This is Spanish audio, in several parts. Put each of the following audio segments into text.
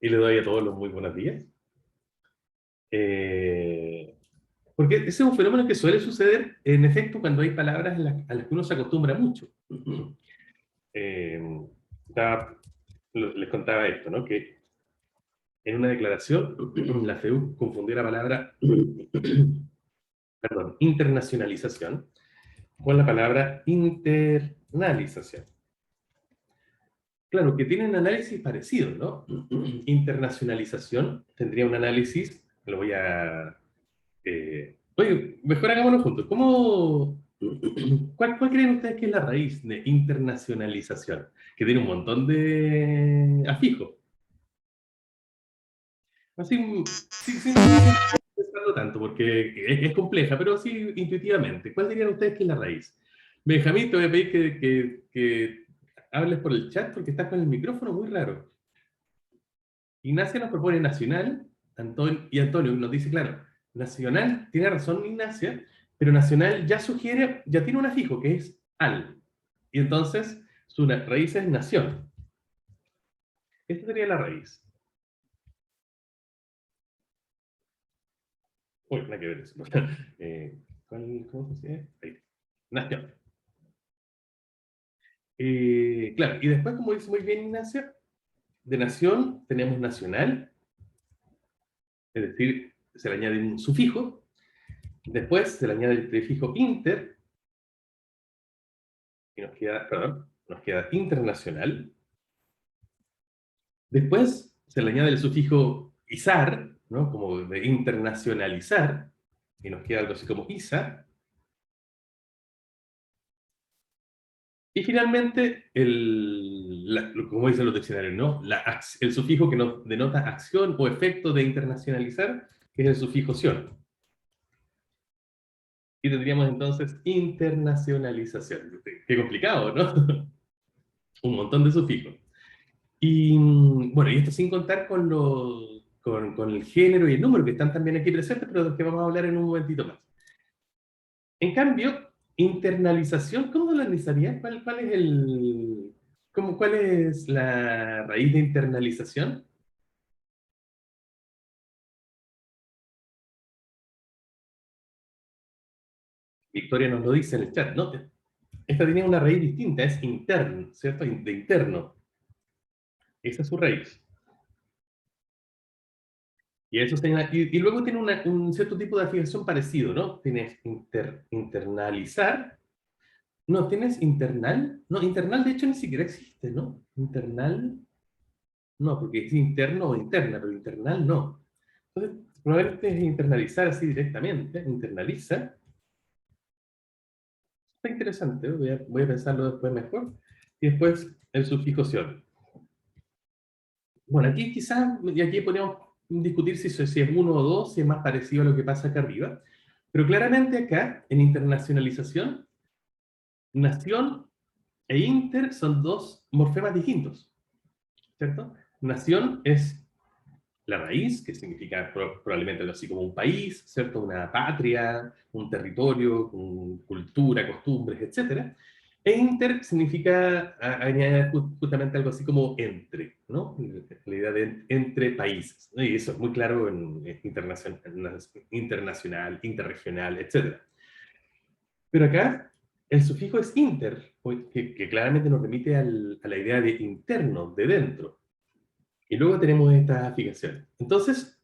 Y le doy a todos los muy buenos días. Porque ese es un fenómeno que suele suceder, en efecto, cuando hay palabras a las que uno se acostumbra mucho. Eh, les contaba esto, ¿no? Que en una declaración, la FEU confundió la palabra, perdón, internacionalización con la palabra internalización. Claro, que tienen análisis parecidos, ¿no? Internacionalización tendría un análisis, lo voy a... oye, mejor hagámoslo juntos. ¿Cuál creen ustedes que es la raíz de internacionalización? Que tiene un montón de afijos. Así, sin pensarlo tanto, porque es compleja, pero así intuitivamente. ¿Cuál dirían ustedes que es la raíz? Benjamín, te voy a pedir que hables por el chat porque estás con el micrófono muy raro. Ignacia nos propone nacional, y Antonio nos dice, claro, nacional, tiene razón Ignacia, pero nacional ya sugiere, ya tiene un afijo que es al. Y entonces su raíz es nación. Esta sería la raíz. Uy, nada que ver eso. ¿Cómo se dice? Ahí. Nación. Claro, y después, como dice muy bien Ignacia, de nación tenemos nacional, es decir, se le añade un sufijo, después se le añade el prefijo inter, y nos queda internacional. Después se le añade el sufijo izar, ¿no? Como de internacionalizar, y nos queda algo así como isa. Y finalmente, como dicen los diccionarios, ¿no? El sufijo que nos denota acción o efecto de internacionalizar, que es el sufijo ción. Y tendríamos entonces internacionalización. Qué complicado, ¿no? Un montón de sufijos. Y bueno, y esto sin contar con el género y el número que están también aquí presentes, pero de los que vamos a hablar en un momentito más. En cambio, internalización, ¿cómo lo analizaría? ¿Cuál es la raíz de internalización? Victoria nos lo dice en el chat, ¿no? Esta tenía una raíz distinta, es interno, ¿cierto? De interno. Esa es su raíz. Y luego tiene un cierto tipo de afiliación parecido, ¿no? Tienes internalizar. No, tienes internal. No, internal de hecho ni siquiera existe, ¿no? Internal, no, porque es interno o interna, pero internal no. Entonces, probablemente es internalizar así directamente, internaliza. Está interesante, ¿eh? Voy a pensarlo después mejor. Y después el sufijo ción. Bueno, aquí quizás, y aquí podríamos discutir si es uno o dos, si es más parecido a lo que pasa acá arriba. Pero claramente acá, en internacionalización, nación e inter son dos morfemas distintos, ¿cierto? Nación es la raíz, que significa probablemente algo así como un país, ¿cierto? Una patria, un territorio, con cultura, costumbres, etcétera. E inter significa añadir justamente algo así como entre, ¿no? La idea de entre países, ¿no? Y eso es muy claro en internacional, interregional, etcétera. Pero acá el sufijo es inter, que claramente nos remite a la idea de interno, de dentro. Y luego tenemos esta fijación. Entonces,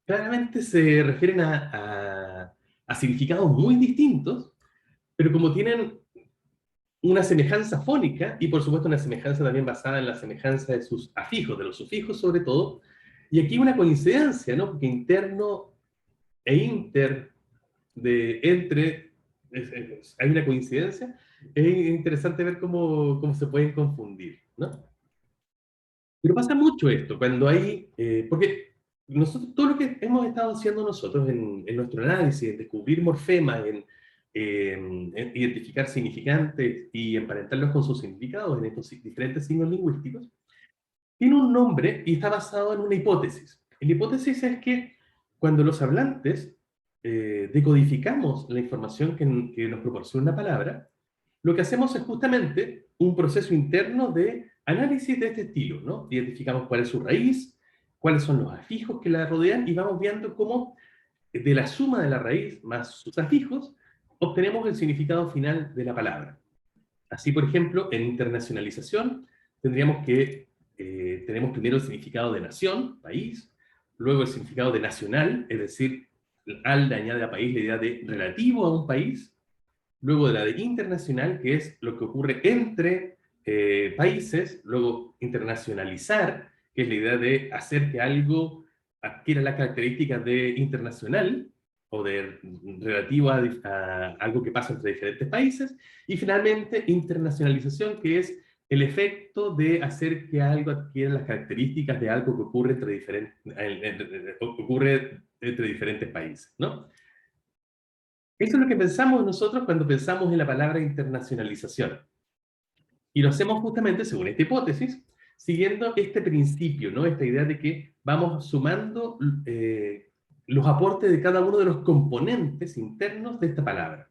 claramente se refieren a significados muy distintos, pero como tienen una semejanza fónica, y por supuesto una semejanza también basada en la semejanza de sus afijos, de los sufijos sobre todo, y aquí una coincidencia, ¿no? Porque interno e inter, entre, hay una coincidencia, es interesante ver cómo se pueden confundir, ¿no? Pero pasa mucho esto, cuando hay, porque nosotros, todo lo que hemos estado haciendo nosotros en nuestro análisis, en descubrir morfemas, en identificar significantes y emparentarlos con sus significados en estos diferentes signos lingüísticos, tiene un nombre y está basado en una hipótesis. La hipótesis es que cuando los hablantes decodificamos la información que nos proporciona una palabra, lo que hacemos es justamente un proceso interno de análisis de este estilo, ¿no? Identificamos cuál es su raíz, cuáles son los afijos que la rodean, y vamos viendo cómo de la suma de la raíz más sus afijos, obtenemos el significado final de la palabra. Así, por ejemplo, en internacionalización, tendríamos que, tenemos primero el significado de nación, país, luego el significado de nacional, es decir, al le añade a país la idea de relativo a un país, luego de la de internacional, que es lo que ocurre entre países, luego internacionalizar, que es la idea de hacer que algo adquiera las características de internacional o de relativo a algo que pasa entre diferentes países, y finalmente internacionalización, que es el efecto de hacer que algo adquiera las características de algo que ocurre ocurre entre diferentes países, ¿no? Eso es lo que pensamos nosotros cuando pensamos en la palabra internacionalización. Y lo hacemos justamente según esta hipótesis, siguiendo este principio, ¿no? Esta idea de que vamos sumando los aportes de cada uno de los componentes internos de esta palabra.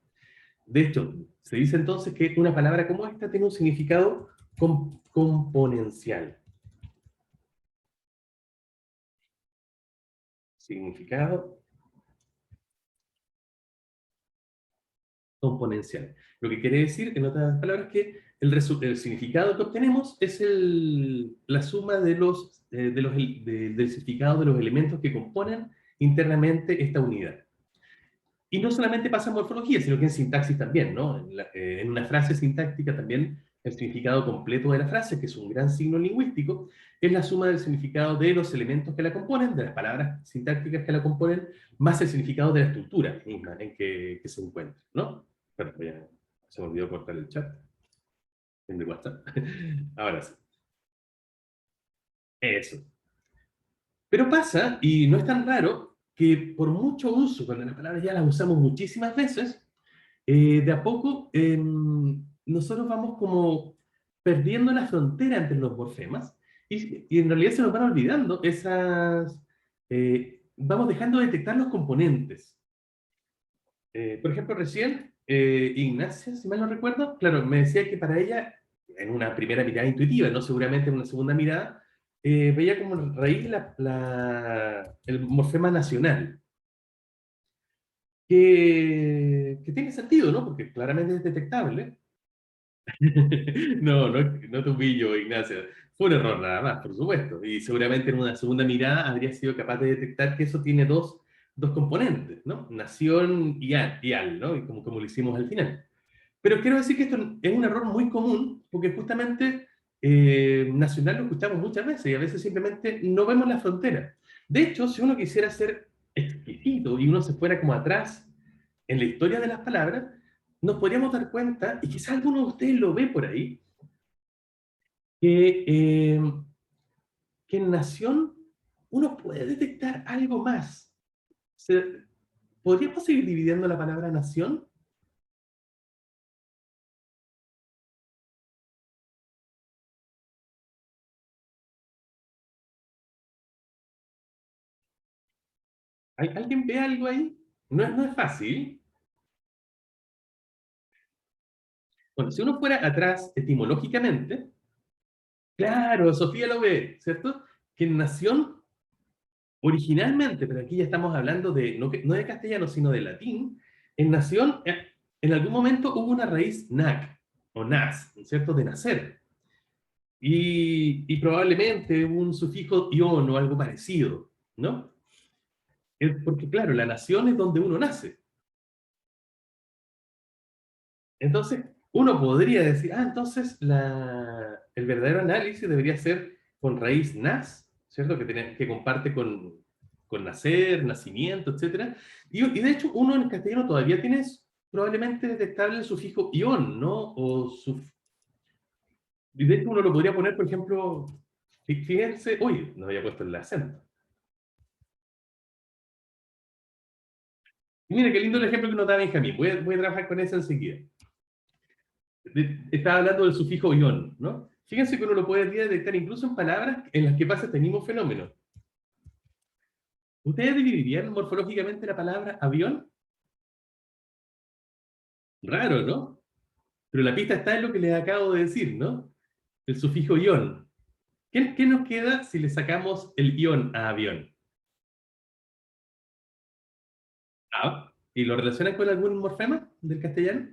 De hecho, se dice entonces que una palabra como esta tiene un significado componencial. Significado componencial. Lo que quiere decir, en otras palabras, que el significado que obtenemos es la suma del significado de los elementos que componen internamente esta unidad. Y no solamente pasa en morfología, sino que en sintaxis también, ¿no? En una frase sintáctica también el significado completo de la frase, que es un gran signo lingüístico, es la suma del significado de los elementos que la componen, de las palabras sintácticas que la componen, más el significado de la estructura misma en que se encuentra, ¿no? Pero ya se me olvidó cortar el chat en el WhatsApp. Ahora sí. Eso. Pero pasa, y no es tan raro, que por mucho uso, cuando las palabras ya las usamos muchísimas veces, de a poco nosotros vamos como perdiendo la frontera entre los morfemas y en realidad se nos van olvidando vamos dejando de detectar los componentes. Por ejemplo, recién Ignacia, si mal no recuerdo, claro, me decía que para ella, en una primera mirada intuitiva, no seguramente en una segunda mirada, veía como raíz el morfema nacional, que tiene sentido, ¿no? Porque claramente es detectable. No, no, no te humillo, Ignacio. Fue un error nada más, por supuesto. Y seguramente en una segunda mirada habría sido capaz de detectar que eso tiene dos componentes, ¿no? Nación y al, ¿no? Y como lo hicimos al final. Pero quiero decir que esto es un error muy común, porque justamente nacional lo escuchamos muchas veces y a veces simplemente no vemos la frontera. De hecho, si uno quisiera ser exquisito y uno se fuera como atrás en la historia de las palabras, nos podríamos dar cuenta, y quizás alguno de ustedes lo ve por ahí, que, eh, que en nación uno puede detectar algo más. ¿Podríamos seguir dividiendo la palabra nación? ¿Alguien ve algo ahí? No es fácil. Bueno, si uno fuera atrás etimológicamente, claro, Sofía lo ve, ¿cierto? Que en nación, originalmente, pero aquí ya estamos hablando de, no de castellano, sino de latín, en nación, en algún momento hubo una raíz nac, o nas, ¿cierto? De nacer. Y probablemente un sufijo ion o algo parecido, ¿no? Porque claro, la nación es donde uno nace. Entonces, uno podría decir, entonces el verdadero análisis debería ser con raíz nas, ¿cierto? Que comparte con nacer, nacimiento, etcétera. Y de hecho, uno en castellano todavía tiene probablemente detectable el sufijo ion, ¿no? Y de hecho, uno lo podría poner, por ejemplo, fíjense, uy, no había puesto el acento. Y mira qué lindo el ejemplo que nos da Benjamín. Voy a trabajar con eso enseguida. Estaba hablando del sufijo ion, ¿no? Fíjense que uno lo puede detectar incluso en palabras en las que pasa este mismo fenómeno. ¿Ustedes dividirían morfológicamente la palabra avión? Raro, ¿no? Pero la pista está en lo que les acabo de decir, ¿no? El sufijo ion. ¿Qué nos queda si le sacamos el ion a avión? Ah, ¿y lo relacionan con algún morfema del castellano?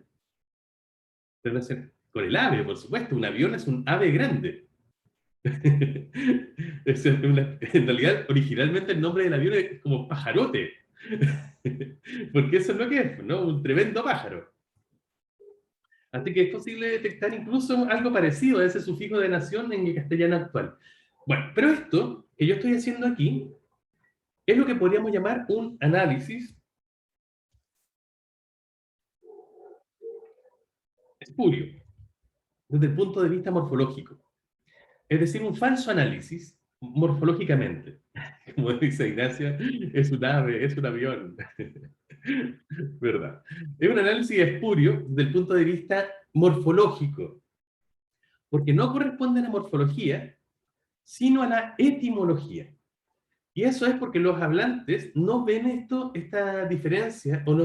Con el ave, por supuesto. Un avión es un ave grande. En realidad, originalmente el nombre del avión es como pajarote. Porque eso es lo que es, ¿no? Un tremendo pájaro. Así que es posible detectar incluso algo parecido a ese sufijo de nación en el castellano actual. Bueno, pero esto que yo estoy haciendo aquí es lo que podríamos llamar un análisis espurio, desde el punto de vista morfológico. Es decir, un falso análisis morfológicamente. Como dice Ignacio, es un ave, es un avión. ¿Verdad? Es un análisis espurio desde el punto de vista morfológico, porque no corresponde a la morfología, sino a la etimología. Y eso es porque los hablantes no ven esta diferencia, o no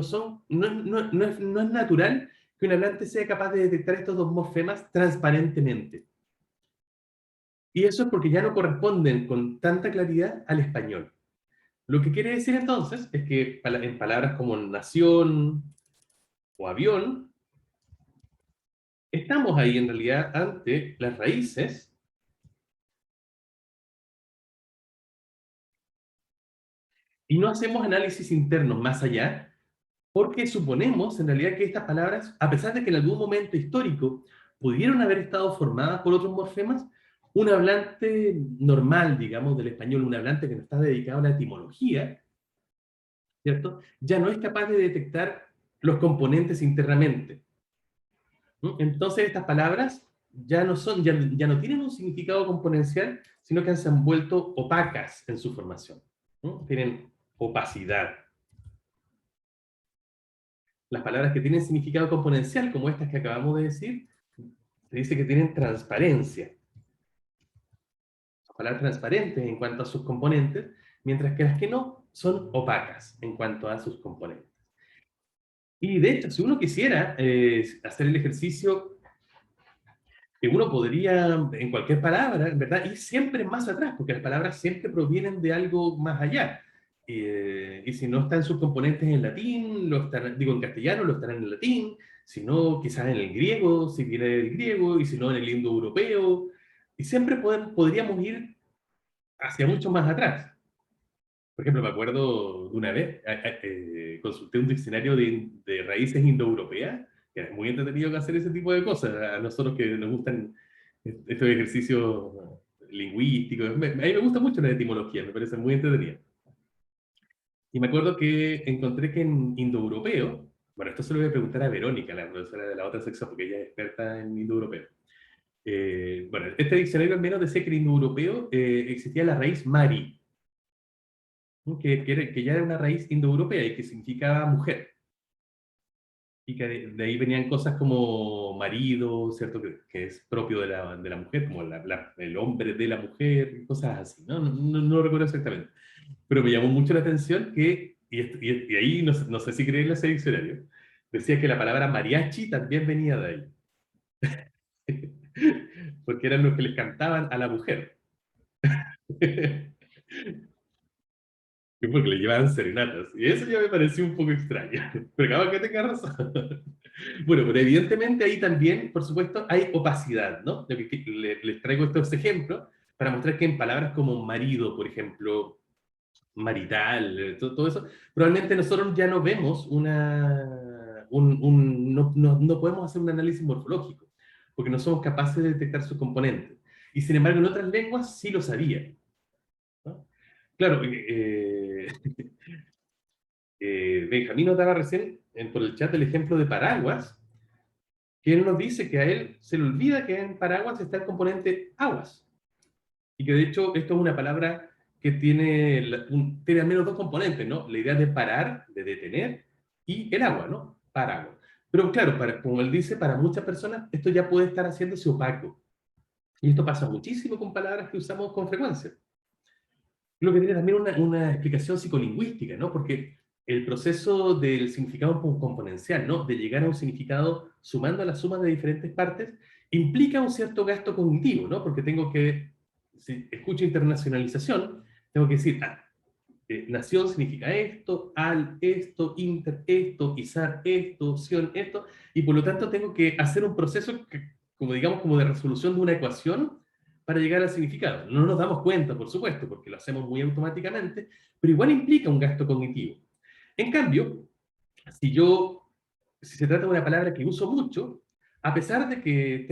es natural que un hablante sea capaz de detectar estos dos morfemas transparentemente. Y eso es porque ya no corresponden con tanta claridad al español. Lo que quiere decir entonces es que en palabras como nación o avión, estamos ahí en realidad ante las raíces y no hacemos análisis internos más allá, porque suponemos en realidad que estas palabras, a pesar de que en algún momento histórico pudieron haber estado formadas por otros morfemas, un hablante normal, digamos, del español, un hablante que no está dedicado a la etimología, ¿cierto? Ya no es capaz de detectar los componentes internamente. ¿No? Entonces estas palabras ya no tienen un significado componencial, sino que se han vuelto opacas en su formación. ¿No? Tienen opacidad. Las palabras que tienen significado componencial, como estas que acabamos de decir, se dice que tienen transparencia. Son palabras transparentes en cuanto a sus componentes, mientras que las que no son opacas en cuanto a sus componentes. Y de hecho, si uno quisiera hacer el ejercicio que uno podría, en cualquier palabra, en verdad, ir siempre más atrás, porque las palabras siempre provienen de algo más allá. Y si no están sus componentes en latín, digo en castellano, lo estarán en latín, si no, quizás en el griego, si viene del griego, y si no, en el indoeuropeo. Y siempre podríamos ir hacia mucho más atrás. Por ejemplo, me acuerdo de una vez, consulté un diccionario de raíces indoeuropeas, que es muy entretenido hacer ese tipo de cosas. A nosotros que nos gustan estos ejercicios lingüísticos, a mí me gusta mucho la etimología, me parece muy entretenida. Y me acuerdo que encontré que en indoeuropeo, bueno, esto se lo voy a preguntar a Verónica, la profesora de la otra sección, porque ella es experta en indoeuropeo. Bueno, este diccionario al menos decía que en indoeuropeo existía la raíz mari, ¿no? Que ya era una raíz indoeuropea y que significaba mujer. Y que de ahí venían cosas como marido, ¿cierto? Que es propio de la mujer, como el hombre de la mujer, cosas así, ¿no? No lo recuerdo exactamente. Pero me llamó mucho la atención que, y ahí no sé si creerle ese diccionario, decía que la palabra mariachi también venía de ahí. Porque eran los que les cantaban a la mujer. Y porque le llevaban serenatas. Y eso ya me pareció un poco extraño. Pero acabo que tenga razón. Bueno, pero evidentemente ahí también, por supuesto, hay opacidad, ¿no? Les traigo estos ejemplos para mostrar que en palabras como marido, por ejemplo, marital, todo eso, probablemente nosotros ya no vemos no podemos hacer un análisis morfológico, porque no somos capaces de detectar sus componentes. Y sin embargo, en otras lenguas sí lo sabían, ¿no? Claro, Benjamín nos daba recién por el chat el ejemplo de paraguas, que él nos dice que a él se le olvida que en paraguas está el componente aguas, y que de hecho esto es una palabra que tiene al menos dos componentes, ¿no? La idea de parar, de detener, y el agua, ¿no? Paraguas. Pero claro, como él dice, para muchas personas esto ya puede estar haciéndose opaco. Y esto pasa muchísimo con palabras que usamos con frecuencia. Lo que tiene también una explicación psicolingüística, ¿no? Porque el proceso del significado componencial, ¿no? De llegar a un significado sumando la suma de diferentes partes, implica un cierto gasto cognitivo, ¿no? Porque tengo que si escucho internacionalización, tengo que decir, nación significa esto, al esto, inter esto, izar esto, sion esto, y por lo tanto tengo que hacer un proceso que, como digamos, como de resolución de una ecuación para llegar al significado. No nos damos cuenta, por supuesto, porque lo hacemos muy automáticamente, pero igual implica un gasto cognitivo. En cambio, si yo, si se trata de una palabra que uso mucho, a pesar de que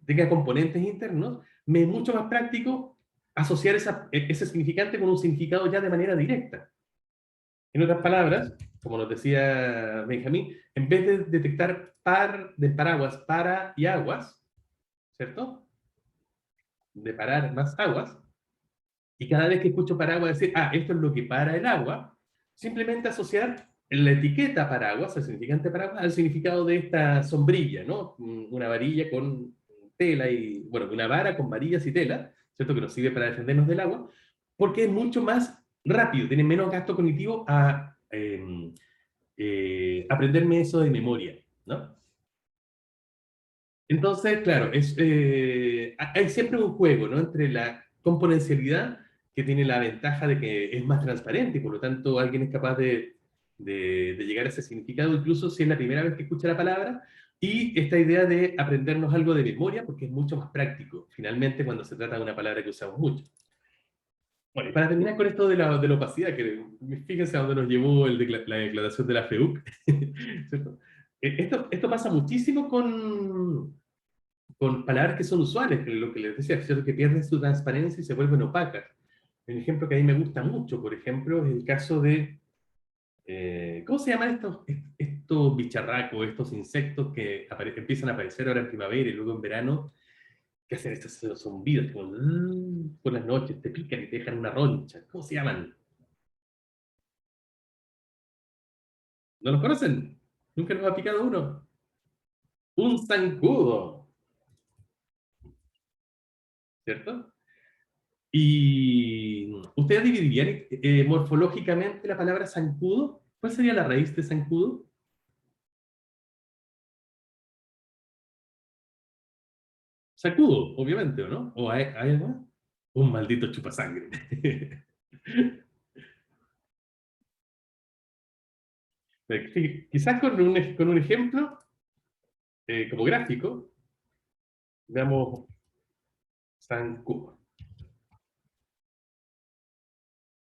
tenga componentes internos, me es mucho más práctico asociar ese significante con un significado ya de manera directa. En otras palabras, como nos decía Benjamín, en vez de detectar par de paraguas, para y aguas, ¿cierto? De parar más aguas, y cada vez que escucho paraguas decir, ah, esto es lo que para el agua, simplemente asociar la etiqueta paraguas, el significante paraguas, al significado de esta sombrilla, ¿no? Una varilla con tela y, bueno, una vara con varillas y tela, ¿cierto? Que nos sirve para defendernos del agua, porque es mucho más rápido, tiene menos gasto cognitivo a aprenderme eso de memoria, ¿no? Entonces, claro, hay siempre un juego, ¿no? Entre la componencialidad, que tiene la ventaja de que es más transparente y por lo tanto alguien es capaz de llegar a ese significado, incluso si es la primera vez que escucha la palabra, y esta idea de aprendernos algo de memoria, porque es mucho más práctico, finalmente, cuando se trata de una palabra que usamos mucho. Bueno, y para terminar con esto de la opacidad, que fíjense a dónde nos llevó la declaración de la FEUC, ¿cierto? Esto pasa muchísimo con palabras que son usuales, que lo que les decía, ¿cierto? Que pierden su transparencia y se vuelven opacas. Un ejemplo que a mí me gusta mucho, por ejemplo, es el caso de, ¿cómo se llaman estos bicharracos, estos insectos que empiezan a aparecer ahora en primavera y luego en verano, que hacen estos zumbidos, como por las noches, te pican y te dejan una roncha? ¿Cómo se llaman? ¿No los conocen? ¿Nunca los ha picado uno? Un zancudo, ¿cierto? ¿Y ustedes dividirían morfológicamente la palabra zancudo? ¿Cuál sería la raíz de zancudo? Sacudo, obviamente, ¿o no? ¿O hay algo más? Un maldito chupasangre. Sí, quizás con un ejemplo como gráfico, veamos zancudo.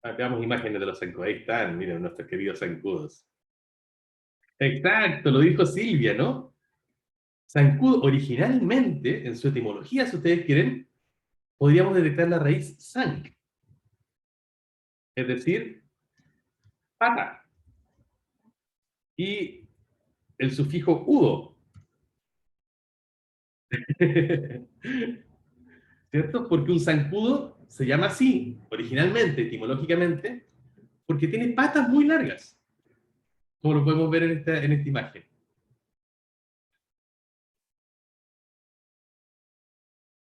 Veamos imágenes de los zancudos. Ahí están, miren, nuestros queridos zancudos. Exacto, lo dijo Silvia, ¿no? Zancudo, originalmente, en su etimología, si ustedes quieren, podríamos detectar la raíz zanc, es decir, pata, y el sufijo udo, ¿cierto? Porque un zancudo se llama así, originalmente, etimológicamente, porque tiene patas muy largas, como lo podemos ver en esta imagen.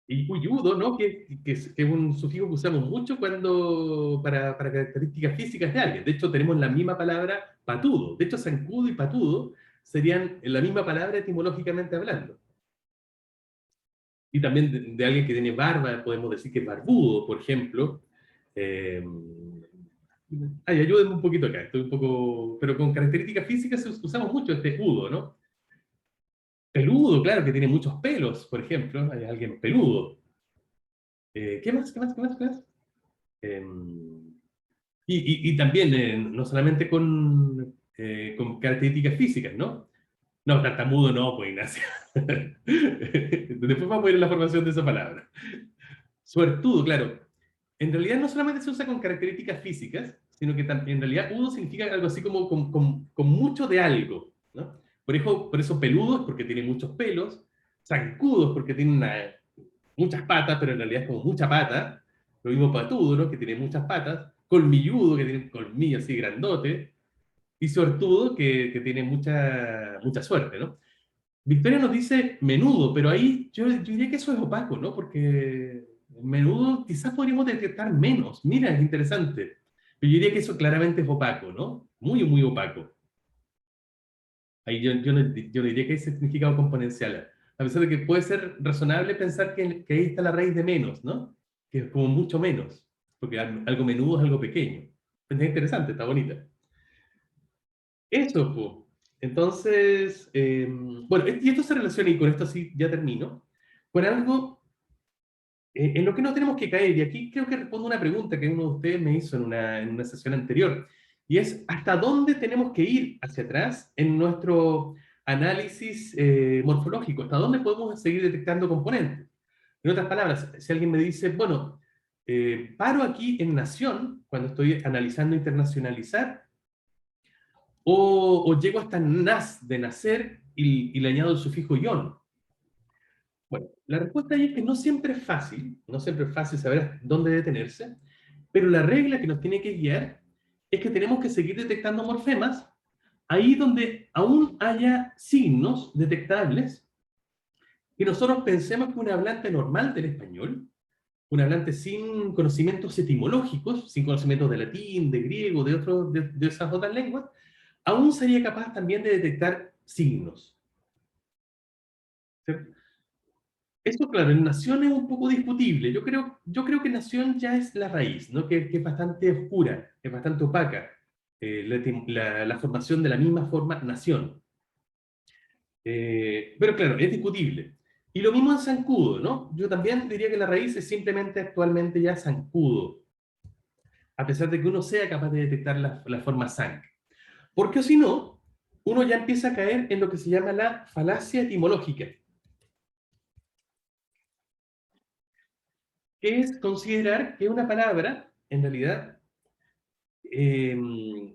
Y cuyudo, ¿no? Que es un sufijo que usamos mucho para características físicas de alguien. De hecho, tenemos la misma palabra patudo. De hecho, zancudo y patudo serían la misma palabra etimológicamente hablando. Y también de alguien que tiene barba, podemos decir que es barbudo, por ejemplo. Eh, ay, ayúdenme un poquito acá, estoy un poco... Pero con características físicas usamos mucho este udo, ¿no? Peludo, claro, que tiene muchos pelos, por ejemplo. Hay alguien peludo. ¿Qué más? ¿Qué más? ¿Qué más? ¿Qué más? Eh, y también, no solamente con características físicas, ¿no? No, tartamudo no, pues Ignacio. Después vamos a ir a la formación de esa palabra. Suertudo, claro. En realidad no solamente se usa con características físicas, sino que en realidad udo significa algo así como con mucho de algo, ¿no? Por eso peludo es porque tiene muchos pelos, zancudo es porque tiene muchas patas, pero en realidad es como mucha pata. Lo mismo patudo, ¿no? Que tiene muchas patas. Colmilludo, que tiene colmillo así grandote. Y suertudo, que tiene mucha suerte, ¿no? Victoria nos dice menudo, pero ahí yo diría que eso es opaco, ¿no? Porque menudo quizás podríamos detectar menos. Mira, es interesante. Pero yo diría que eso claramente es opaco, ¿no? Muy, muy opaco. Ahí yo no diría que hay ese significado componencial. A pesar de que puede ser razonable pensar que ahí está la raíz de menos, ¿no? que es como mucho menos, porque algo menudo es algo pequeño. Es interesante, está bonita. Eso, pues. Entonces, bueno, y esto se relaciona, y con esto sí ya termino, con algo en lo que no tenemos que caer, y aquí creo que respondo una pregunta que uno de ustedes me hizo en una sesión anterior, y es ¿hasta dónde tenemos que ir hacia atrás en nuestro análisis morfológico? ¿Hasta dónde podemos seguir detectando componentes? En otras palabras, si alguien me dice, bueno, paro aquí en nación, cuando estoy analizando internacionalizar, o llego hasta nas de nacer y le añado el sufijo ion. Bueno, la respuesta ahí es que no siempre es fácil, no siempre es fácil saber dónde detenerse, pero la regla que nos tiene que guiar es que tenemos que seguir detectando morfemas ahí donde aún haya signos detectables y nosotros pensemos que un hablante normal del español, un hablante sin conocimientos etimológicos, sin conocimientos de latín, de griego, de esas otras lenguas, aún sería capaz también de detectar signos. ¿Cierto? Esto, claro, en nación es un poco discutible. Yo creo que nación ya es la raíz, ¿no? Que es bastante oscura, es bastante opaca. La formación de la misma forma, nación. Pero claro, es discutible. Y lo mismo en zancudo, ¿no? Yo también diría que la raíz es simplemente actualmente ya zancudo, a pesar de que uno sea capaz de detectar la forma zanc. Porque si no, uno ya empieza a caer en lo que se llama la falacia etimológica, que es considerar que una palabra, en realidad, tiene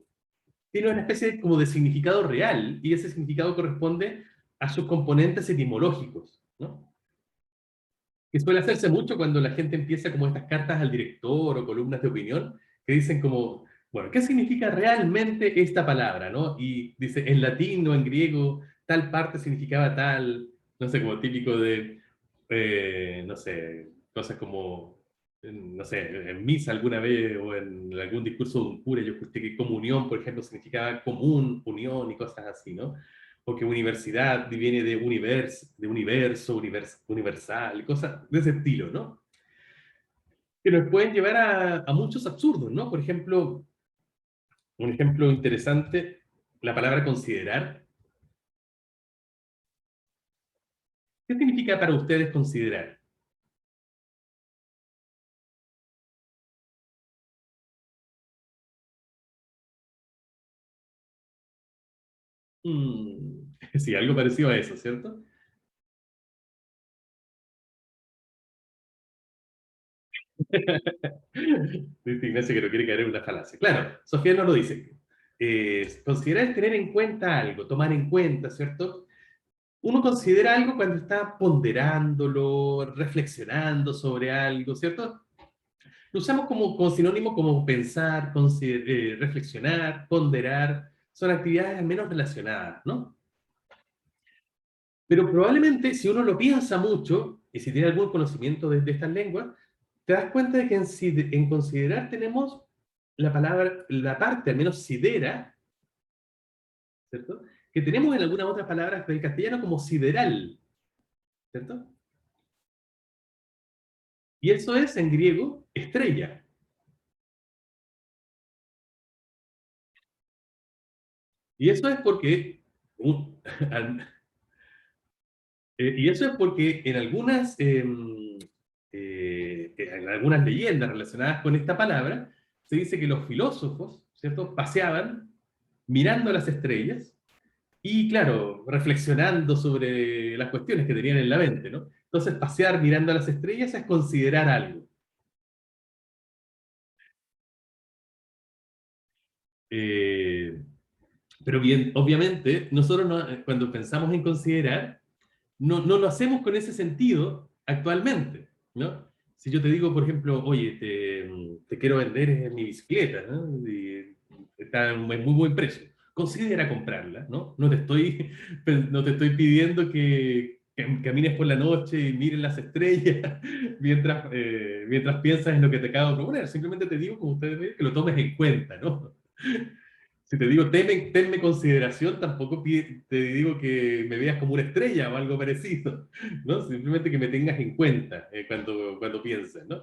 una especie como de significado real, y ese significado corresponde a sus componentes etimológicos, ¿no? Que suele hacerse mucho cuando la gente empieza como estas cartas al director o columnas de opinión, que dicen como, bueno, ¿qué significa realmente esta palabra, no? Y dice, en latín o en griego, tal parte significaba tal, no sé, como típico de, no sé, cosas como, no sé, en misa alguna vez o en algún discurso de un cura, yo escuché que comunión, por ejemplo, significaba común, unión y cosas así, ¿no? Porque universidad viene de universo, universal, cosas de ese estilo, ¿no? Que nos pueden llevar a muchos absurdos, ¿no? Por ejemplo, un ejemplo interesante, la palabra considerar. ¿Qué significa para ustedes considerar? Sí, algo parecido a eso, ¿cierto? Dice Ignacio que no quiere caer en una falacia. Claro, Sofía no lo dice. Considerar es tener en cuenta algo, tomar en cuenta, ¿cierto? Uno considera algo cuando está ponderándolo, reflexionando sobre algo, ¿cierto? Lo usamos como sinónimo como pensar, reflexionar, ponderar, son actividades al menos relacionadas, ¿no? Pero probablemente si uno lo piensa mucho, y si tiene algún conocimiento de estas lenguas, te das cuenta de que en considerar tenemos la palabra, la parte al menos sidera, ¿cierto? Que tenemos en algunas otras palabras del castellano como sideral, ¿cierto? Y eso es en griego estrella. Y eso es porque, un- y eso es porque en algunas leyendas relacionadas con esta palabra, se dice que los filósofos, ¿cierto?, paseaban mirando las estrellas y, claro, reflexionando sobre las cuestiones que tenían en la mente, ¿no? Entonces, pasear mirando a las estrellas es considerar algo. Eh, pero bien, obviamente, nosotros cuando pensamos en considerar, no lo hacemos con ese sentido actualmente, ¿no? Si yo te digo, por ejemplo, oye, te quiero vender mi bicicleta, ¿no? Y está en muy buen precio. Considera comprarla, ¿no? No te estoy pidiendo que camines por la noche y mires las estrellas mientras piensas en lo que te acabo de proponer. Simplemente te digo, como ustedes ven, que lo tomes en cuenta, ¿no? Si te digo, tenme consideración, tampoco te digo que me veas como una estrella o algo parecido, ¿no? Simplemente que me tengas en cuenta cuando pienses, ¿no?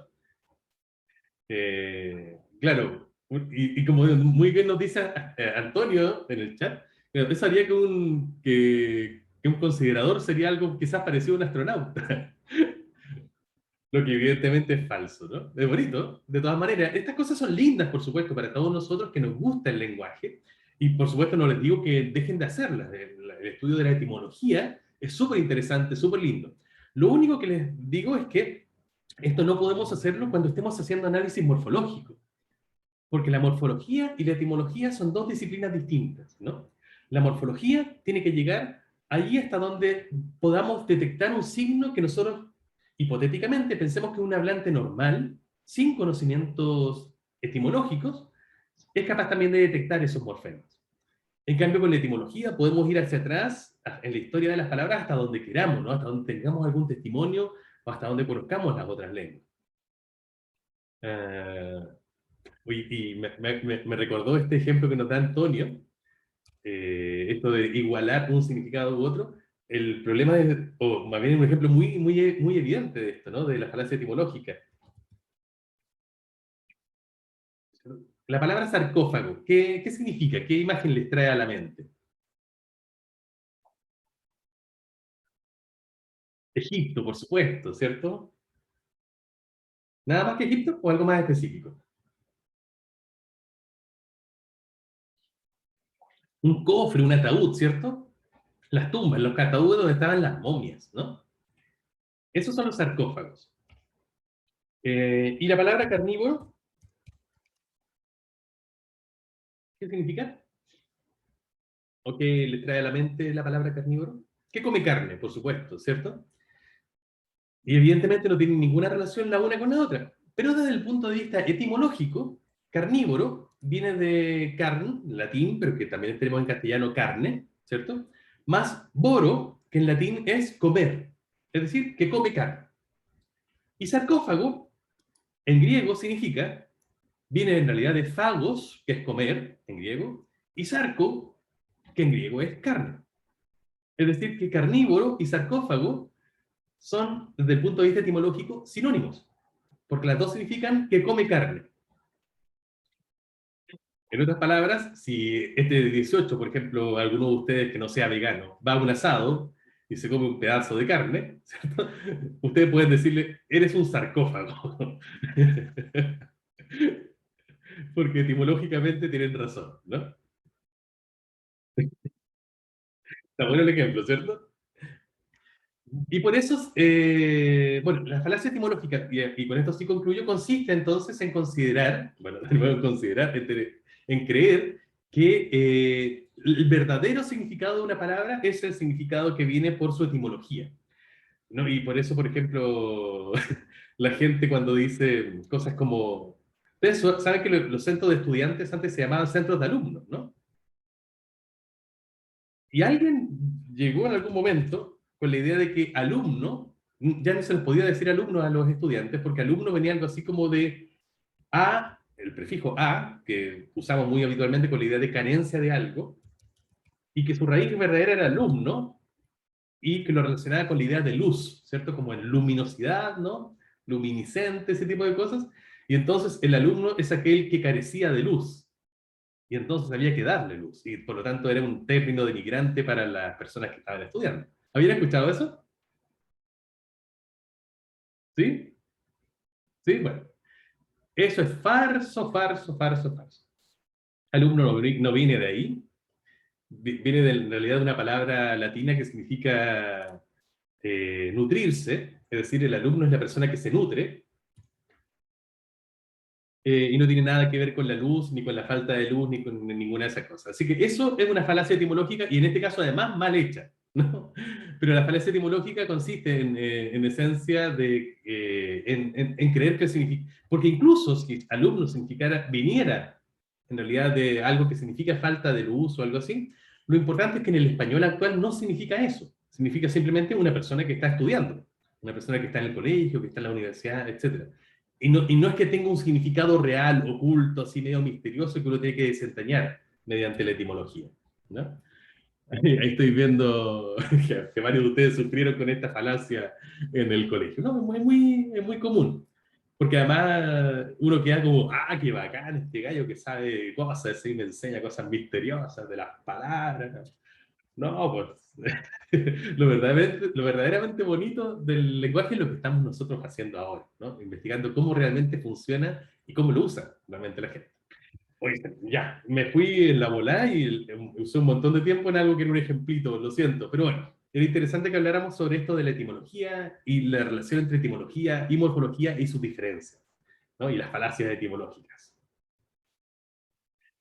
Claro, y como muy bien nos dice Antonio en el chat, pensaría que un considerador sería algo quizás parecido a un astronauta, lo que evidentemente es falso, ¿no? Es bonito, de todas maneras. Estas cosas son lindas, por supuesto, para todos nosotros que nos gusta el lenguaje, y por supuesto no les digo que dejen de hacerlas. El estudio de la etimología es súper interesante, súper lindo. Lo único que les digo es que esto no podemos hacerlo cuando estemos haciendo análisis morfológico. Porque la morfología y la etimología son dos disciplinas distintas, ¿no? La morfología tiene que llegar allí hasta donde podamos detectar un signo que nosotros, hipotéticamente, pensemos que un hablante normal, sin conocimientos etimológicos, es capaz también de detectar esos morfemas. En cambio, con la etimología podemos ir hacia atrás en la historia de las palabras hasta donde queramos, ¿no? Hasta donde tengamos algún testimonio o hasta donde conozcamos las otras lenguas. Uh, y me recordó este ejemplo que nos da Antonio, esto de igualar un significado u otro. El problema es, o más bien un ejemplo muy evidente de esto, ¿no? De la falacia etimológica. La palabra sarcófago, ¿qué significa? ¿Qué imagen les trae a la mente? Egipto, por supuesto, ¿cierto? ¿Nada más que Egipto o algo más específico? Un cofre, un ataúd, ¿cierto? Las tumbas, los ataúdes donde estaban las momias, ¿no? Esos son los sarcófagos. ¿Y la palabra carnívoro? ¿Qué significa? ¿O qué le trae a la mente la palabra carnívoro? Que come carne, por supuesto, ¿cierto? Y evidentemente no tienen ninguna relación la una con la otra. Pero desde el punto de vista etimológico, carnívoro viene de carn, latín, pero que también tenemos en castellano carne, ¿cierto? Más boro, que en latín es comer, es decir, que come carne. Y sarcófago, en griego, significa, viene en realidad de phagos, que es comer, en griego, y sarco, que en griego es carne. Es decir, que carnívoro y sarcófago son, desde el punto de vista etimológico, sinónimos, porque las dos significan que come carne. En otras palabras, si este 18, por ejemplo, alguno de ustedes que no sea vegano, va a un asado y se come un pedazo de carne, ¿cierto? Ustedes pueden decirle, eres un sarcófago. Porque etimológicamente tienen razón, ¿no? Está bueno el ejemplo, ¿cierto? Y por eso, bueno, la falacia etimológica, y con esto sí concluyo, consiste entonces en considerar, bueno, de nuevo en considerar, en creer que el verdadero significado de una palabra es el significado que viene por su etimología, ¿no? Y por eso, por ejemplo, la gente cuando dice cosas como, ustedes saben que los centros de estudiantes antes se llamaban centros de alumnos, ¿no? Y alguien llegó en algún momento con la idea de que alumno, ya no se les podía decir alumno a los estudiantes, porque alumno venía algo así como de a, el prefijo a, que usamos muy habitualmente con la idea de carencia de algo, y que su raíz verdadera era alumno, y que lo relacionaba con la idea de luz, ¿cierto? Como en luminosidad, ¿no? Luminiscente, ese tipo de cosas. Y entonces el alumno es aquel que carecía de luz, y entonces había que darle luz, y por lo tanto era un término denigrante para las personas que estaban estudiando. ¿Habían escuchado eso? ¿Sí? ¿Sí? Bueno, eso es falso, falso, falso, falso. Alumno no viene de ahí, viene en realidad de una palabra latina que significa nutrirse, es decir, el alumno es la persona que se nutre, y no tiene nada que ver con la luz, ni con la falta de luz, ni con ninguna de esas cosas. Así que eso es una falacia etimológica y en este caso además mal hecha, ¿no? Pero la falacia etimológica consiste en esencia en creer que significa, porque incluso si alumno significara, viniera en realidad de algo que significa falta de luz o algo así, lo importante es que en el español actual no significa eso, significa simplemente una persona que está estudiando, una persona que está en el colegio, que está en la universidad, etcétera. Y no es que tenga un significado real, oculto, así medio misterioso que uno tiene que desentrañar mediante la etimología, ¿no? Ahí estoy viendo que varios de ustedes sufrieron con esta falacia en el colegio. No, es muy común. Porque además uno queda como, ah, qué bacán este gallo que sabe cosas y me enseña cosas misteriosas de las palabras. No, pues lo verdaderamente bonito del lenguaje es lo que estamos nosotros haciendo ahora, ¿no? Investigando cómo realmente funciona y cómo lo usa realmente la gente. Oye, ya, me fui en la volada y usé un montón de tiempo en algo que era un ejemplito, lo siento, pero bueno, era interesante que habláramos sobre esto de la etimología y la relación entre etimología y morfología y sus diferencias, ¿no? Y las falacias etimológicas.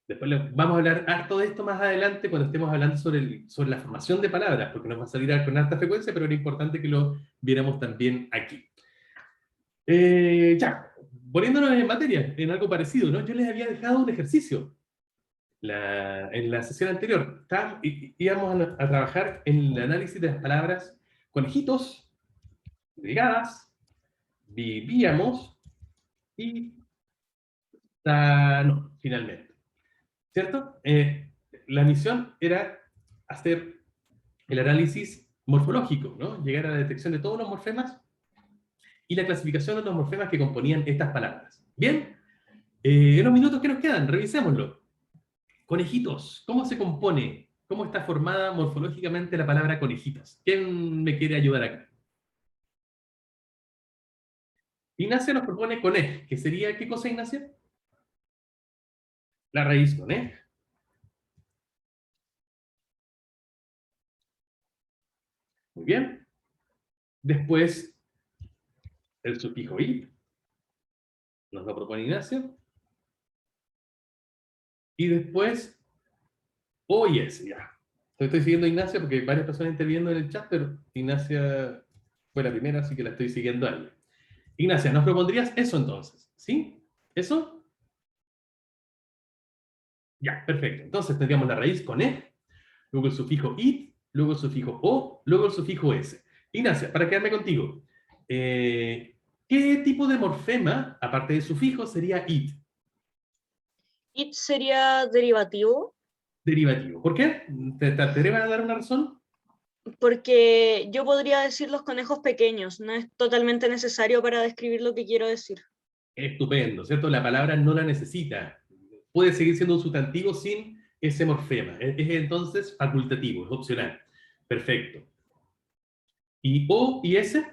Después vamos a hablar harto de esto más adelante cuando estemos hablando sobre la formación de palabras, porque nos va a salir con alta frecuencia, pero era importante que lo viéramos también aquí. Ya, poniéndonos en materia, en algo parecido, ¿no? Yo les había dejado un ejercicio en la sesión anterior. Íbamos a trabajar en el análisis de las palabras conejitos, brigadas, vivíamos y no, finalmente. ¿Cierto? La misión era hacer el análisis morfológico, ¿no? Llegar a la detección de todos los morfemas y la clasificación de los morfemas que componían estas palabras. Bien, en los minutos que nos quedan, revisémoslo. Conejitos, ¿cómo se compone? ¿Cómo está formada morfológicamente la palabra conejitos? ¿Quién me quiere ayudar acá? Ignacia nos propone conej, que sería, ¿qué cosa, Ignacia? La raíz conej. Muy bien. Después, el sufijo i, nos lo propone Ignacia. Y después, oyes, ya. Estoy siguiendo a Ignacia porque hay varias personas interviniendo en el chat, pero Ignacia fue la primera, así que la estoy siguiendo a ella. Ignacia, ¿nos propondrías eso entonces? ¿Sí? ¿Eso? Ya, perfecto. Entonces tendríamos la raíz con e, luego el sufijo it, luego el sufijo o, luego el sufijo s. Ignacia, para quedarme contigo, ¿qué tipo de morfema, aparte de sufijo, sería it? It sería derivativo, Derivativo. ¿Por qué? ¿Te atreves a dar una razón? porque yo podría decir los conejos pequeños, no es totalmente necesario para describir lo que quiero decir. Estupendo, ¿cierto? La palabra no la necesita. Puede seguir siendo un sustantivo sin ese morfema. Es entonces facultativo, es opcional. Perfecto. ¿Y o y s?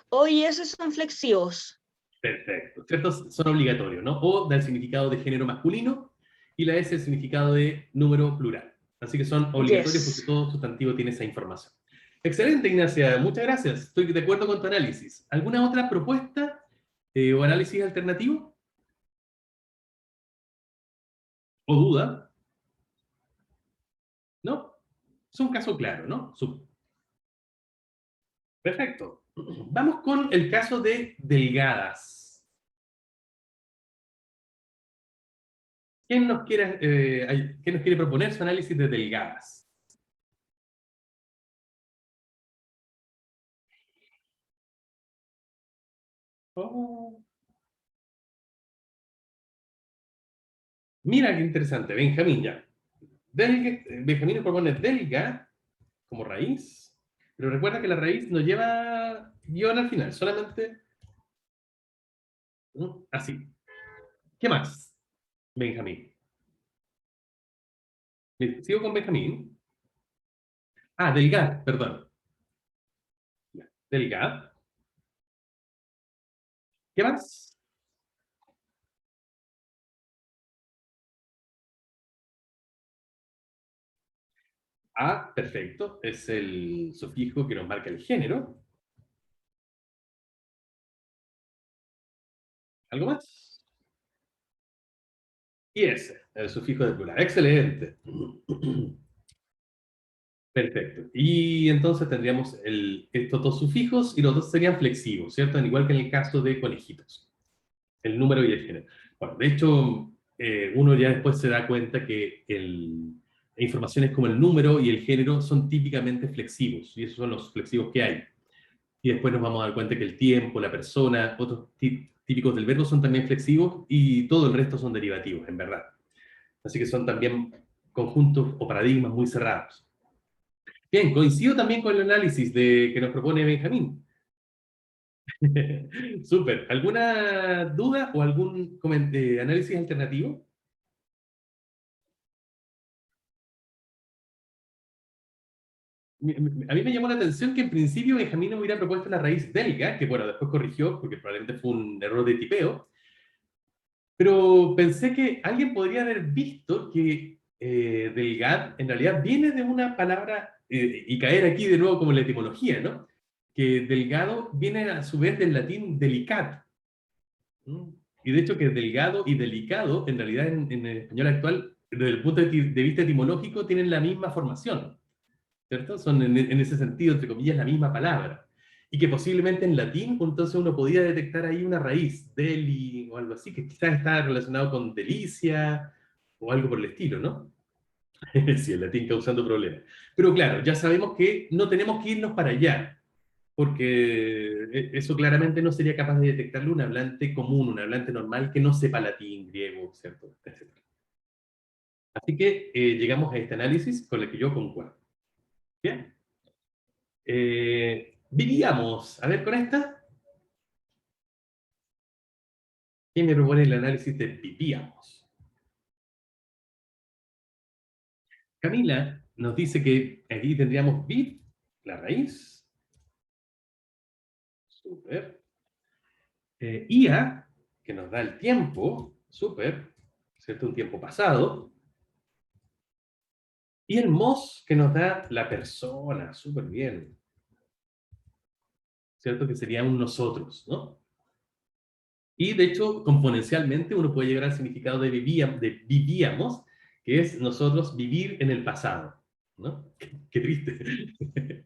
O y esos son flexivos. Perfecto. ¿Cierto? Son obligatorios, ¿no? O da el significado de género masculino y la s el significado de número plural. Así que son obligatorios porque Yes. todo sustantivo tiene esa información. Excelente, Ignacia. Muchas gracias. Estoy de acuerdo con tu análisis. ¿Alguna otra propuesta o análisis alternativo? ¿O duda? ¿No? Es un caso claro, ¿no? Perfecto. Vamos con el caso de delgadas. ¿Quién nos quiere proponer su análisis de delgadas? Oh, mira qué interesante. Benjamín ya. Benjamín nos propone delga como raíz, pero recuerda que la raíz no lleva guión al final, solamente así. ¿Qué más, Benjamín? ¿Sigo con Benjamín? Ah, delgad, perdón. Delgad. ¿Qué más? Ah, perfecto. Es el sufijo que nos marca el género. ¿Algo más? Y ese, el sufijo de plural. Excelente. Perfecto. Y entonces tendríamos estos dos sufijos y los dos serían flexivos, ¿cierto? Igual que en el caso de conejitos, el número y el género. Bueno, de hecho, uno ya después se da cuenta que informaciones como el número y el género son típicamente flexivos, y esos son los flexivos que hay. Y después nos vamos a dar cuenta que el tiempo, la persona, otros típicos del verbo son también flexivos y todo el resto son derivativos, en verdad. Así que son también conjuntos o paradigmas muy cerrados. Bien, coincido también con el análisis que nos propone Benjamín. Súper. ¿Alguna duda o algún análisis alternativo? A mí me llamó la atención que en principio Benjamín hubiera propuesto la raíz delga, que bueno, después corrigió, porque probablemente fue un error de tipeo, pero pensé que alguien podría haber visto que delgad en realidad viene de una palabra, y caer aquí de nuevo como en la etimología, ¿no? Que delgado viene a su vez del latín delicat. ¿No? Y de hecho que delgado y delicado, en realidad en el español actual, desde el punto de vista etimológico, tienen la misma formación. ¿Cierto? Son en ese sentido, entre comillas, la misma palabra. Y que posiblemente en latín, pues, entonces uno podía detectar ahí una raíz, deli o algo así, que quizás está relacionado con delicia o algo por el estilo, ¿no? Sí, el latín causando problemas. Pero claro, ya sabemos que no tenemos que irnos para allá, porque eso claramente no sería capaz de detectarlo un hablante común, un hablante normal que no sepa latín, griego, ¿cierto? Etcétera. Así que llegamos a este análisis con el que yo concuerdo. Bien. Vivíamos, a ver con esta. ¿Quién me propone el análisis de vivíamos? Camila nos dice que aquí tendríamos viv, la raíz. Súper. Ia, que nos da el tiempo. Súper. ¿Cierto? Un tiempo pasado. Y el mos, que nos da la persona. Súper bien. ¿Cierto? Que sería un nosotros, ¿no? Y de hecho, componencialmente, uno puede llegar al significado de vivíamos, que es nosotros vivir en el pasado, ¿no? Qué triste.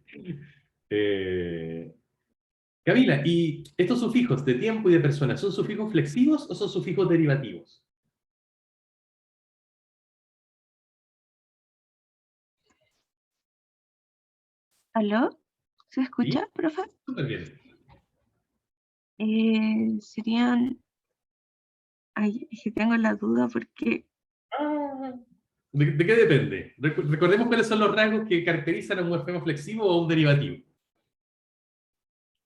Eh, Camila, ¿y estos sufijos de tiempo y de persona son sufijos flexivos o son sufijos derivativos? ¿Aló? ¿Se ¿Sí? escucha, profe? Súper bien. Serían... Ay, es que tengo la duda porque Ah, ¿de qué depende? Recordemos cuáles son los rasgos que caracterizan a un morfema flexivo o un derivativo.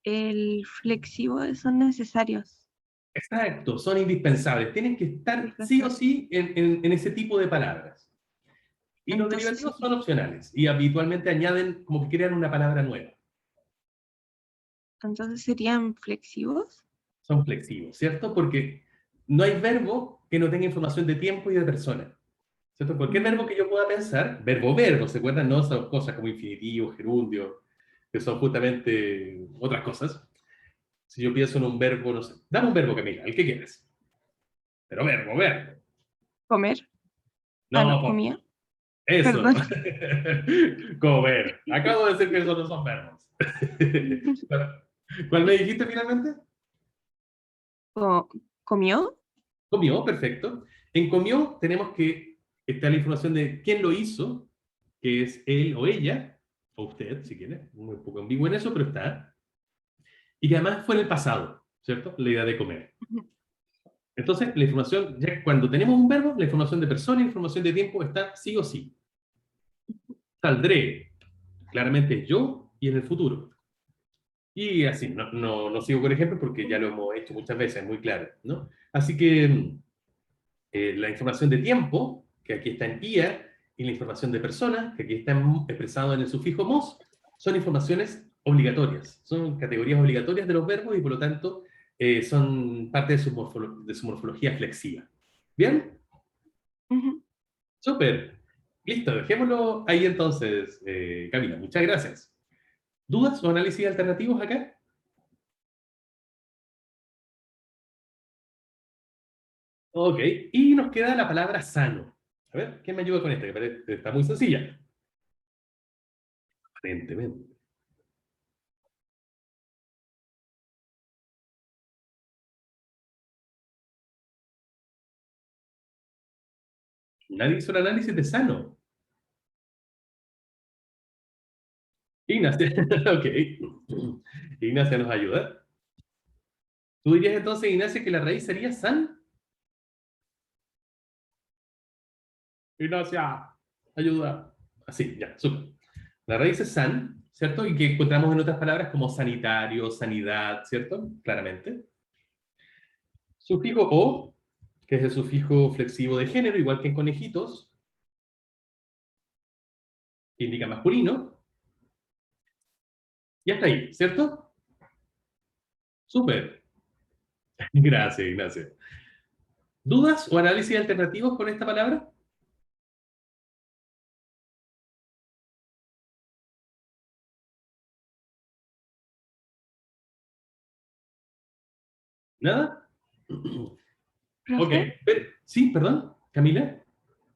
el flexivo son necesarios. Exacto, son indispensables. Tienen que estar sí o Dispensables. sí en ese tipo de palabras. Y los Entonces, derivativos son opcionales y habitualmente añaden como que crean una palabra nueva. entonces serían flexivos. Son flexivos, ¿cierto? Porque no hay verbo que no tenga información de tiempo y de persona. ¿Cierto? Cualquier verbo que yo pueda pensar, verbo, ¿se acuerdan? No son cosas como infinitivo, gerundio, que son justamente otras cosas. Si yo pienso en un verbo, no sé, dame un verbo, Camila, el que quieras. Pero verbo. Comer. Ah, no, No, comía. eso. Perdón. Comer. Acabo de decir que esos no son verbos. ¿Cuál me dijiste finalmente? ¿Comió? Comió, perfecto. En comió tenemos que está la información de quién lo hizo, que es él o ella, o usted, si quiere, un poco ambiguo en eso, pero está. Y que además fue en el pasado, ¿cierto? La idea de comer. Entonces, la información, ya cuando tenemos un verbo, la información de persona y información de tiempo está sí o sí. Saldré, claramente yo y en el futuro. Y así, no sigo con ejemplos porque ya lo hemos hecho muchas veces, muy claro, ¿no? Así que la información de tiempo, que aquí está en IA, y la información de persona, que aquí está expresado en el sufijo mos, son informaciones obligatorias, son categorías obligatorias de los verbos y por lo tanto son parte de su morfología flexiva. ¿Bien? Ujú. Súper. Listo, dejémoslo ahí entonces, Camila. Muchas gracias. ¿Dudas o análisis alternativos acá? Ok, y nos queda la palabra sano. A ver, ¿quién me ayuda con esta? Que está muy sencilla. Aparentemente. Nadie hizo el análisis de sano. Ignacia, ok. Ignacia nos ayuda. ¿Tú dirías entonces, Ignacia, que la raíz sería san? Ignacia, ayuda. Así, ya, súper. La raíz es san, ¿cierto? Y que encontramos en otras palabras como sanitario, sanidad, ¿cierto? Claramente. Sufijo o, que es el sufijo flexivo de género, igual que en conejitos, que indica masculino. Y hasta ahí, ¿cierto? Súper. Gracias, Ignacio. ¿Dudas o análisis alternativos con esta palabra? ¿Nada? Ok. Profe, Sí, perdón, Camila.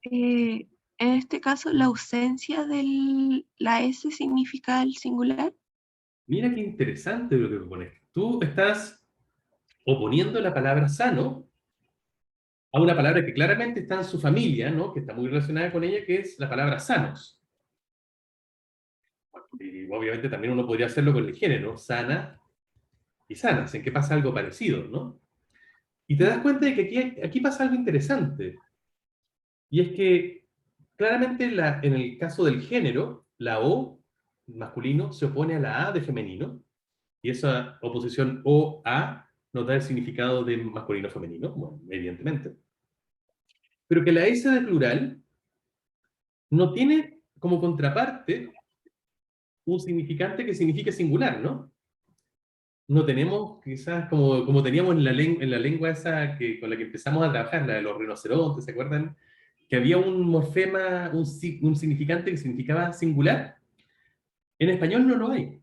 en este caso, la ausencia de la S significa el singular. Mira qué interesante lo que propones. Tú estás oponiendo la palabra sano a una palabra que claramente está en su familia, ¿no? Que está muy relacionada con ella, que es la palabra sanos. Y obviamente también uno podría hacerlo con el género, sana y sanas, en que pasa algo parecido, ¿no? Y te das cuenta de que aquí pasa algo interesante. Y es que claramente en el caso del género, la O masculino se opone a la A de femenino, y esa oposición O-A nos da el significado de masculino-femenino, bueno, evidentemente. Pero que la S de plural no tiene como contraparte un significante que signifique singular, ¿no? No tenemos quizás como teníamos en la lengua esa con la que empezamos a trabajar, la de los rinocerontes, ¿se acuerdan? Que había un morfema, un significante que significaba singular. En español no lo hay.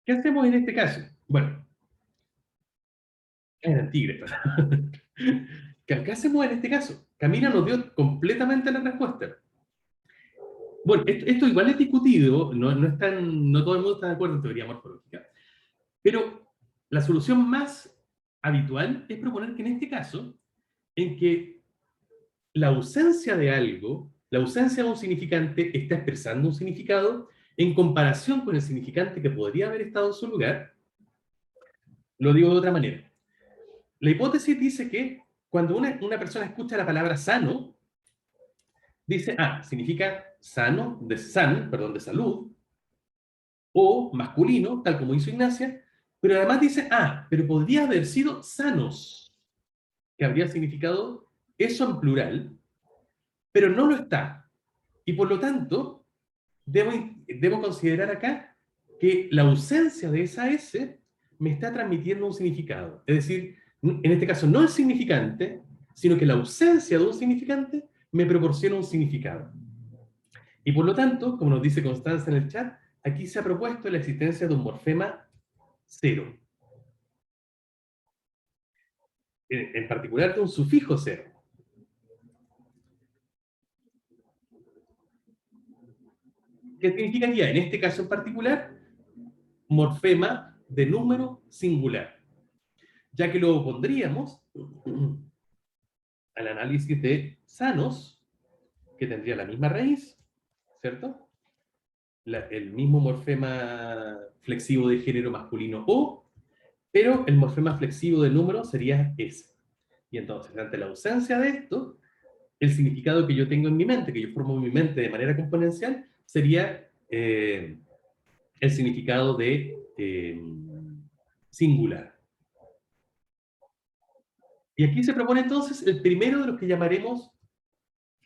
¿Qué hacemos en este caso? Bueno, eran tigres, perdón. ¿Qué hacemos en este caso? Camila nos dio completamente la respuesta. Bueno, esto igual es discutido, no todo el mundo está de acuerdo en teoría morfológica, pero la solución más habitual es proponer que en este caso, en que la ausencia de algo, la ausencia de un significante está expresando un significado en comparación con el significante que podría haber estado en su lugar, lo digo de otra manera. La hipótesis dice que cuando una persona escucha la palabra sano, dice, significa sano, perdón, de salud, o masculino, tal como hizo Ignacia, pero además dice, pero podría haber sido sanos, que habría significado eso en plural, pero no lo está. Y por lo tanto, debo considerar acá que la ausencia de esa S me está transmitiendo un significado. Es decir, en este caso no el significante, sino que la ausencia de un significante me proporciona un significado. Y por lo tanto, como nos dice Constanza en el chat, aquí se ha propuesto la existencia de un morfema cero. En particular de un sufijo cero. ¿Qué significaría en este caso en particular? Morfema de número singular, ya que lo opondríamos al análisis de sanos, que tendría la misma raíz, ¿cierto? El mismo morfema flexivo de género masculino O, pero el morfema flexivo de número sería S. Y entonces, ante la ausencia de esto, el significado que yo tengo en mi mente, que yo formo en mi mente de manera componencial, sería el significado de singular. Y aquí se propone entonces el primero de los que llamaremos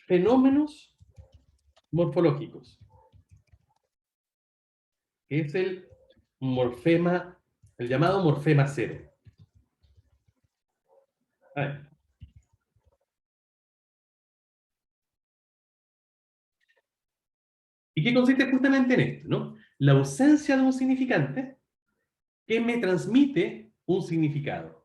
fenómenos morfológicos, que es el morfema, el llamado morfema cero. A ver. ¿Y qué consiste justamente en esto, no? La ausencia de un significante que me transmite un significado.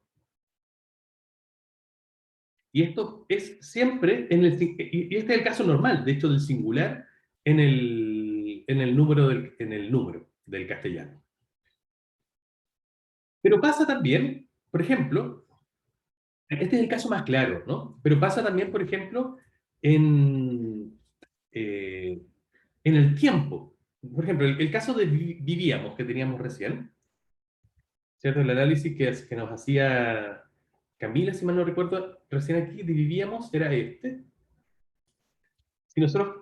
Y esto es siempre y este es el caso normal, de hecho, del singular en el número del castellano. Pero pasa también, por ejemplo, este es el caso más claro, ¿no? Pero pasa también, por ejemplo, eh, en el tiempo. Por ejemplo, el caso de vivíamos que teníamos recién, ¿cierto? El análisis que nos hacía Camila, si mal no recuerdo, recién aquí de vivíamos era este. Si nosotros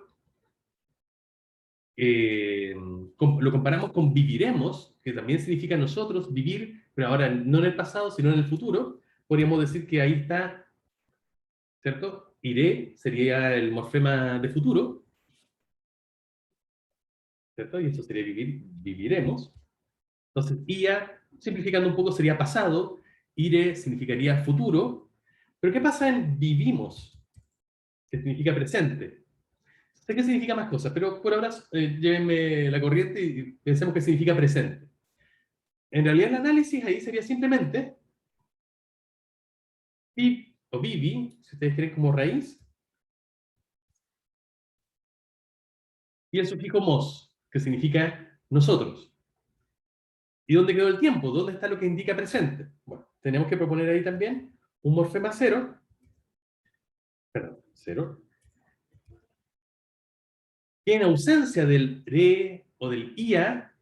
lo comparamos con viviremos, que también significa nosotros, vivir, pero ahora no en el pasado, sino en el futuro, podríamos decir que ahí está, ¿cierto? Iré sería el morfema de futuro, ¿cierto? Y esto sería vivir, viviremos. Entonces, ia, simplificando un poco, sería pasado, ire significaría futuro, pero ¿qué pasa en vivimos? Que significa presente. Sé que significa más cosas, pero por ahora llévenme la corriente y pensemos que significa presente. En realidad el análisis ahí sería simplemente viv o vivi, si ustedes quieren como raíz, y el sufijo mos, que significa nosotros. ¿Y dónde quedó el tiempo? ¿Dónde está lo que indica presente? Bueno, tenemos que proponer ahí también un morfema cero, perdón, cero, que en ausencia del re o del ia,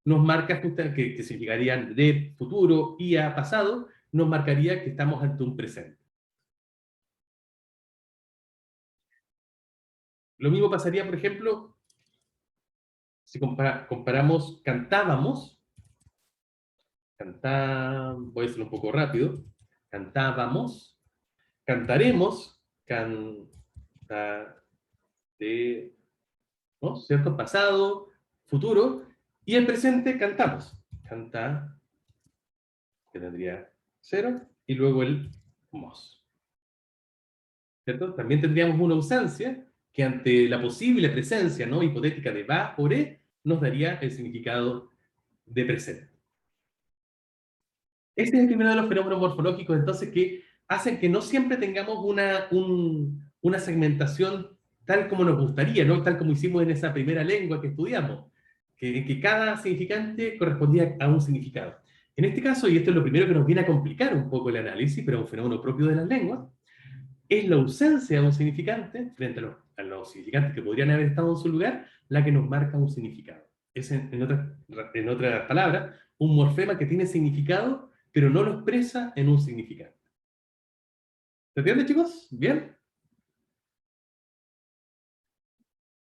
nos marca que significarían de futuro, ia, pasado, nos marcaría que estamos ante un presente. Lo mismo pasaría, por ejemplo, si comparamos cantábamos, voy a hacerlo un poco rápido, cantábamos, cantaremos, ¿no? ¿Cierto? Pasado, futuro, y el presente cantamos. Canta, que tendría cero, y luego el mos. ¿Cierto? También tendríamos una ausencia que ante la posible presencia no hipotética de va o re, nos daría el significado de presente. Este es el primero de los fenómenos morfológicos, entonces, que hacen que no siempre tengamos una segmentación tal como nos gustaría, ¿no? Tal como hicimos en esa primera lengua que estudiamos, que cada significante correspondía a un significado. En este caso, y esto es lo primero que nos viene a complicar un poco el análisis, pero es un fenómeno propio de las lenguas, es la ausencia de un significante frente a los significantes que podrían haber estado en su lugar, la que nos marca un significado. Es, en otras palabras, un morfema que tiene significado, pero no lo expresa en un significante. ¿Se entiende, chicos? ¿Bien?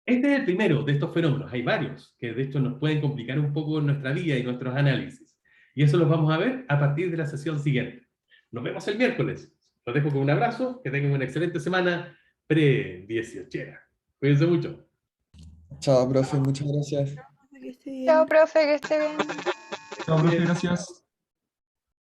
Este es el primero de estos fenómenos. Hay varios que de hecho nos pueden complicar un poco nuestra vida y nuestros análisis. Y eso los vamos a ver a partir de la sesión siguiente. Nos vemos el miércoles. Los dejo con un abrazo. Que tengan una excelente semana pre-18. Cuídense mucho. Chao, profe, muchas gracias. Que esté bien. Chao, profe, que esté bien. Chao, profe, gracias.